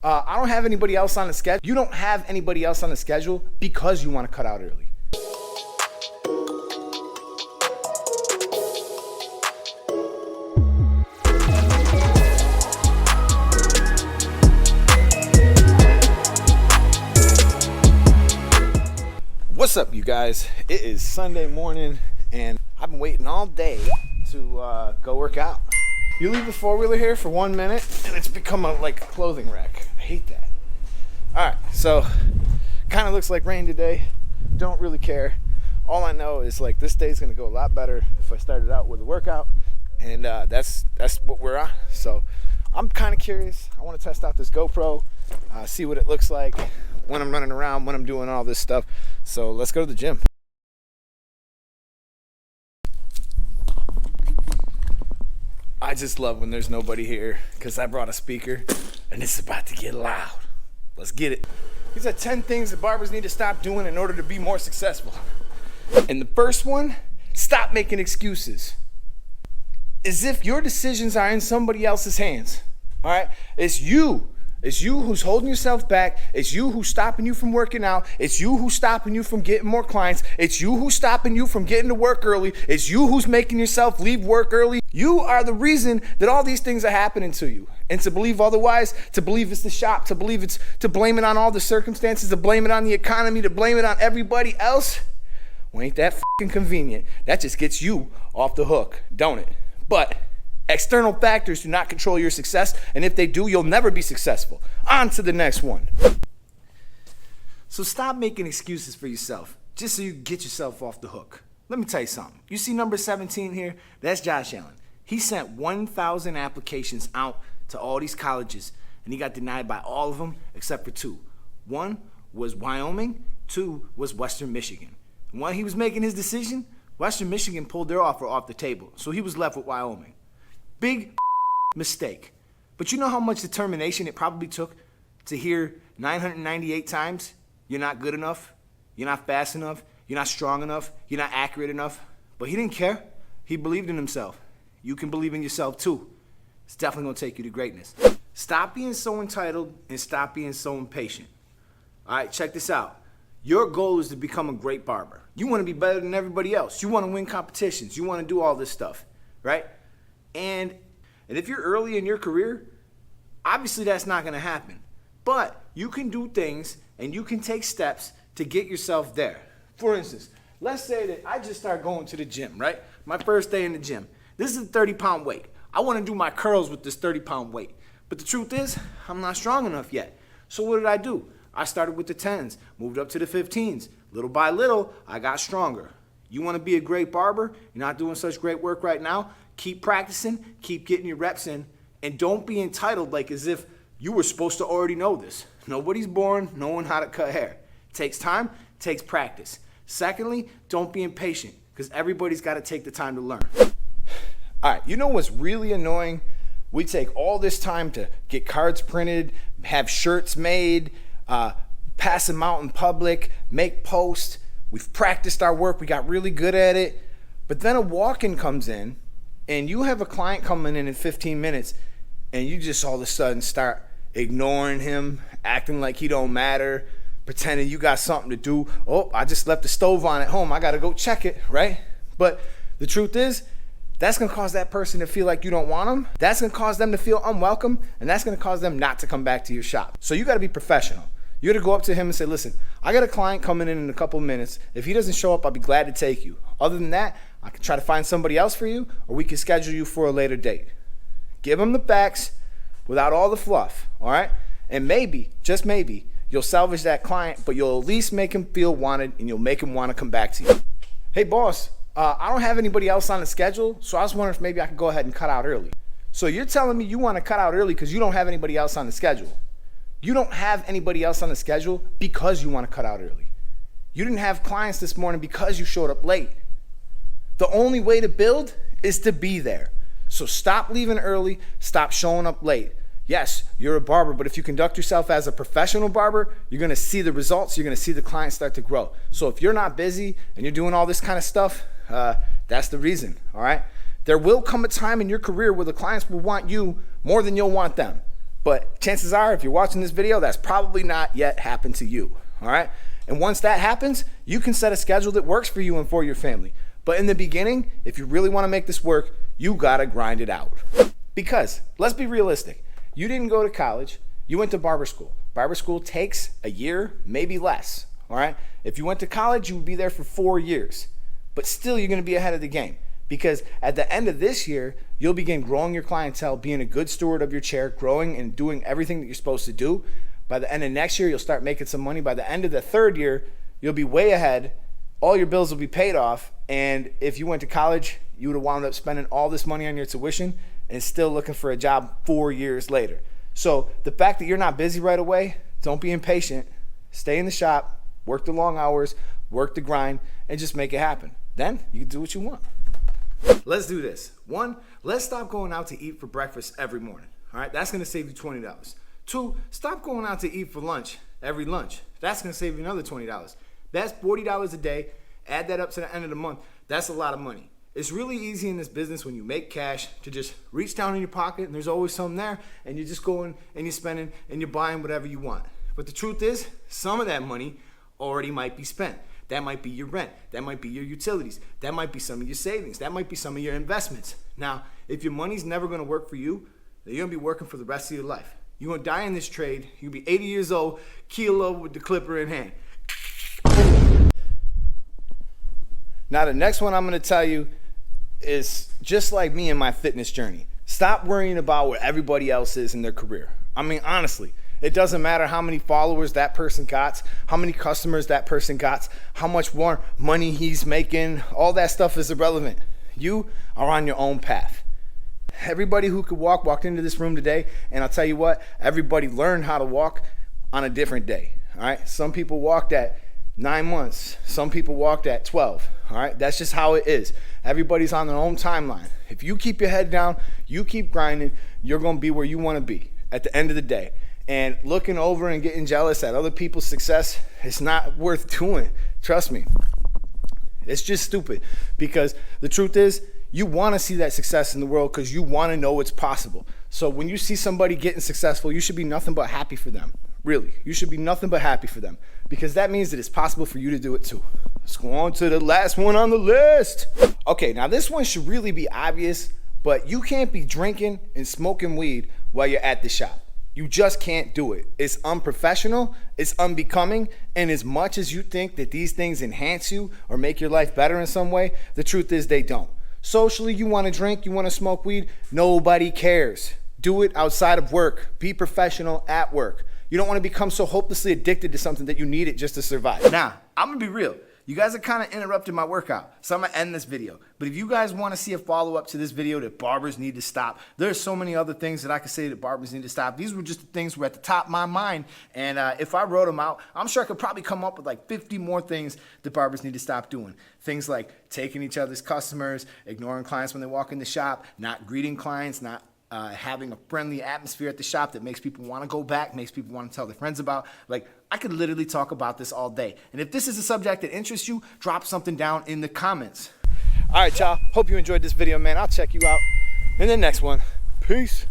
I don't have anybody else on the schedule. You don't have anybody else on the schedule because you want to cut out early. What's up, you guys? It is Sunday morning and I've been waiting all day to go work out. You leave the four-wheeler here for 1 minute and it's become a clothing rack. I hate that. All right, so kind of looks like rain today. Don't really care. All I know is this day's gonna go a lot better if I started out with a workout, and that's what we're on. So I'm kind of curious. I want to test out this GoPro, see what it looks like when I'm running around, when I'm doing all this stuff. So let's go to the gym. I just love when there's nobody here because I brought a speaker and it's about to get loud. Let's get it. These are 10 things that barbers need to stop doing in order to be more successful. And the first one, stop making excuses. As if your decisions are in somebody else's hands. All right? It's you. It's you who's holding yourself back. It's you who's stopping you from working out. It's you who's stopping you from getting more clients. It's you who's stopping you from getting to work early. It's you who's making yourself leave work early. You are the reason that all these things are happening to you. And to believe otherwise, to believe it's the shop, to blame it on all the circumstances, to blame it on the economy, to blame it on everybody else, well, ain't that fucking convenient. That just gets you off the hook, don't it? But external factors do not control your success, and if they do, you'll never be successful. On to the next one. So stop making excuses for yourself, just so you can get yourself off the hook. Let me tell you something. You see number 17 here? That's Josh Allen. He sent 1,000 applications out to all these colleges, and he got denied by all of them except for 2. 1 was Wyoming, 2 was Western Michigan. And while he was making his decision, Western Michigan pulled their offer off the table, so he was left with Wyoming. Big mistake. But you know how much determination it probably took to hear 998 times, you're not good enough, you're not fast enough, you're not strong enough, you're not accurate enough. But he didn't care. He believed in himself. You can believe in yourself too. It's definitely gonna take you to greatness. Stop being so entitled and stop being so impatient. All right, check this out. Your goal is to become a great barber. You wanna be better than everybody else. You wanna win competitions. You wanna do all this stuff, right? And if you're early in your career, obviously that's not gonna happen. But you can do things and you can take steps to get yourself there. For instance, let's say that I just started going to the gym, right? My first day in the gym. This is a 30-pound weight. I wanna do my curls with this 30-pound weight. But the truth is, I'm not strong enough yet. So what did I do? I started with the 10s, moved up to the 15s. Little by little, I got stronger. You wanna be a great barber? You're not doing such great work right now? Keep practicing, keep getting your reps in, and don't be entitled as if you were supposed to already know this. Nobody's born knowing how to cut hair. It takes time, it takes practice. Secondly, don't be impatient, because everybody's got to take the time to learn. All right, you know what's really annoying? We take all this time to get cards printed, have shirts made, pass them out in public, make posts. We've practiced our work, we got really good at it, but then a walk-in comes in, and you have a client coming in 15 minutes, and you just all of a sudden start ignoring him, acting like he don't matter, pretending you got something to do. Oh, I just left the stove on at home. I got to go check it, right? But the truth is, that's going to cause that person to feel like you don't want them. That's going to cause them to feel unwelcome, and that's going to cause them not to come back to your shop. So you got to be professional. You got to go up to him and say, listen, I got a client coming in a couple minutes. If he doesn't show up, I'll be glad to take you. Other than that, I can try to find somebody else for you, or we can schedule you for a later date. Give him the facts without all the fluff, all right? And maybe, just maybe, you'll salvage that client, but you'll at least make him feel wanted, and you'll make him want to come back to you. Hey, boss, I don't have anybody else on the schedule, so I was wondering if maybe I could go ahead and cut out early. So you're telling me you want to cut out early because you don't have anybody else on the schedule. You don't have anybody else on the schedule because you want to cut out early. You didn't have clients this morning because you showed up late. The only way to build is to be there. So stop leaving early, stop showing up late. Yes, you're a barber, but if you conduct yourself as a professional barber, you're gonna see the results, you're gonna see the clients start to grow. So if you're not busy and you're doing all this kind of stuff, that's the reason, all right? There will come a time in your career where the clients will want you more than you'll want them. But chances are, if you're watching this video, that's probably not yet happened to you, all right? And once that happens, you can set a schedule that works for you and for your family. But in the beginning, if you really want to make this work, you gotta grind it out. Because, let's be realistic, you didn't go to college, you went to barber school. Barber school takes a year, maybe less, all right? If you went to college, you would be there for 4 years. But still, you're gonna be ahead of the game. Because at the end of this year, you'll begin growing your clientele, being a good steward of your chair, growing and doing everything that you're supposed to do. By the end of next year, you'll start making some money. By the end of the third year, you'll be way ahead. All your bills will be paid off. And if you went to college, you would have wound up spending all this money on your tuition and still looking for a job 4 years later. So the fact that you're not busy right away, don't be impatient. Stay in the shop, work the long hours, work the grind, and just make it happen. Then you can do what you want. Let's do this. 1, let's stop going out to eat for breakfast every morning. All right, that's gonna save you $20. 2, stop going out to eat for lunch every lunch. That's gonna save you another $20. That's $40 a day. Add that up to the end of the month. That's a lot of money. It's really easy in this business when you make cash to just reach down in your pocket and there's always something there and you're just going and you're spending and you're buying whatever you want. But the truth is, some of that money already might be spent. That might be your rent. That might be your utilities. That might be some of your savings. That might be some of your investments. Now, if your money's never gonna work for you, then you're gonna be working for the rest of your life. You're gonna die in this trade. You'll be 80 years old, keel over with the clipper in hand. Now, the next one I'm gonna tell you is just like me in my fitness journey. Stop worrying about what everybody else is in their career. I mean, honestly, it doesn't matter how many followers that person got, how many customers that person got, how much more money he's making. All that stuff is irrelevant. You are on your own path. Everybody who could walk walked into this room today, and I'll tell you what, everybody learned how to walk on a different day. All right, some people walked at 9 months, some people walked at 12. All right, that's just how it is. Everybody's on their own timeline. If you keep your head down, you keep grinding, you're gonna be where you wanna be at the end of the day. And looking over and getting jealous at other people's success, it's not worth doing. Trust me. It's just stupid, because the truth is, you want to see that success in the world because you want to know it's possible. So when you see somebody getting successful, you should be nothing but happy for them. Really, you should be nothing but happy for them, because that means that it's possible for you to do it too. Let's go on to the last one on the list. Okay, now this one should really be obvious, but you can't be drinking and smoking weed while you're at the shop. You just can't do it. It's unprofessional, it's unbecoming, and as much as you think that these things enhance you or make your life better in some way, the truth is they don't. Socially, you want to drink, you want to smoke weed, nobody cares. Do it outside of work. Be professional at work. You don't want to become so hopelessly addicted to something that you need it just to survive. Now, I'm gonna be real. You guys are kind of interrupting my workout, so I'm gonna end this video. But if you guys want to see a follow-up to this video that barbers need to stop, there's so many other things that I could say that barbers need to stop. These were just the things that were at the top of my mind, and if I wrote them out, I'm sure I could probably come up with like 50 more things that barbers need to stop doing. Things like taking each other's customers, ignoring clients when they walk in the shop, not greeting clients, not having a friendly atmosphere at the shop that makes people want to go back, makes people want to tell their friends about. Like, I could literally talk about this all day. And if this is a subject that interests you, drop something down in the comments. All right, y'all. Hope you enjoyed this video, man. I'll check you out in the next one. Peace.